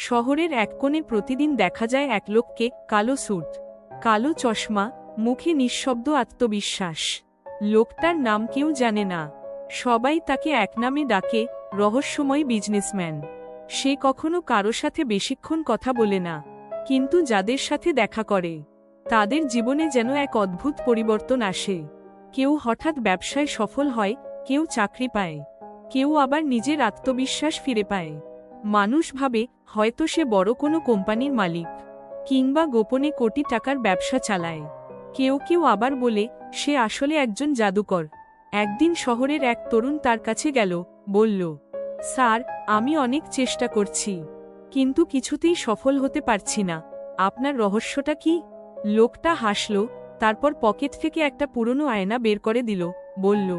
শহরের এক কোণে প্রতিদিন দেখা যায় এক লোককে, কালো স্যুট, কালো চশমা, মুখে নিঃশব্দ আত্মবিশ্বাস। লোকটার নাম কেউ জানে না, সবাই তাকে এক নামে ডাকে, রহস্যময় বিজনেসম্যান। সে কখনো কারো সাথে বেশিক্ষণ কথা বলে না, কিন্তু যাদের সাথে দেখা করে তাদের জীবনে যেন এক অদ্ভুত পরিবর্তন আসে। কেউ হঠাৎ ব্যবসায় সফল হয়, কেউ চাকরি পায়, কেউ আবার নিজের আত্মবিশ্বাস ফিরে পায়। মানুষ ভাবে হয়তো সে বড় কোনো কোম্পানির মালিক, কিংবা গোপনে কোটি টাকার ব্যবসা চালায়। কেউ কেউ আবার বলে সে আসলে একজন জাদুকর। একদিন শহরের এক তরুণ তার কাছে গেল, বলল, স্যার, আমি অনেক চেষ্টা করছি, কিন্তু কিছুতেই সফল হতে পারছি না। আপনার রহস্যটা কি? লোকটা হাসল, তারপর পকেট থেকে একটা পুরনো আয়না বের করে দিল, বলল,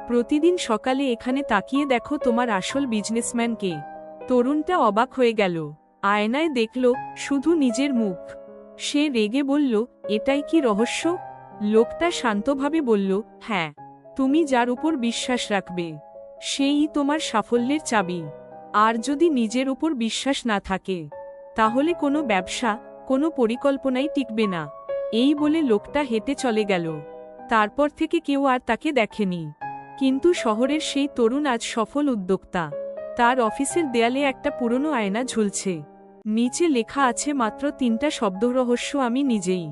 প্রতিদিন সকালে এখানে তাকিয়ে দেখো তোমার আসল বিজনেসম্যান কে। তরুণটা অবাক হয়ে গেল, আয়নায় দেখল শুধু নিজের মুখ। সে রেগে বলল, এটাই কি রহস্য? লোকটা শান্তভাবে বলল, হ্যাঁ, তুমি যার উপর বিশ্বাস রাখবে সেই তোমার সাফল্যের চাবি। আর যদি নিজের উপর বিশ্বাস না থাকে, তাহলে কোনো ব্যবসা, কোনো পরিকল্পনাই টিকবে না। এই বলে লোকটা হেঁটে চলে গেল। তারপর থেকে কেউ আর তাকে দেখেনি। কিন্তু শহরের সেই তরুণ আজ সফল উদ্যোক্তা। তার অফিসের দেয়ালে একটা পুরনো আয়না ঝুলছে, নিচে লেখা আছে মাত্র 3টা শব্দ, রহস্য আমি নিজেই।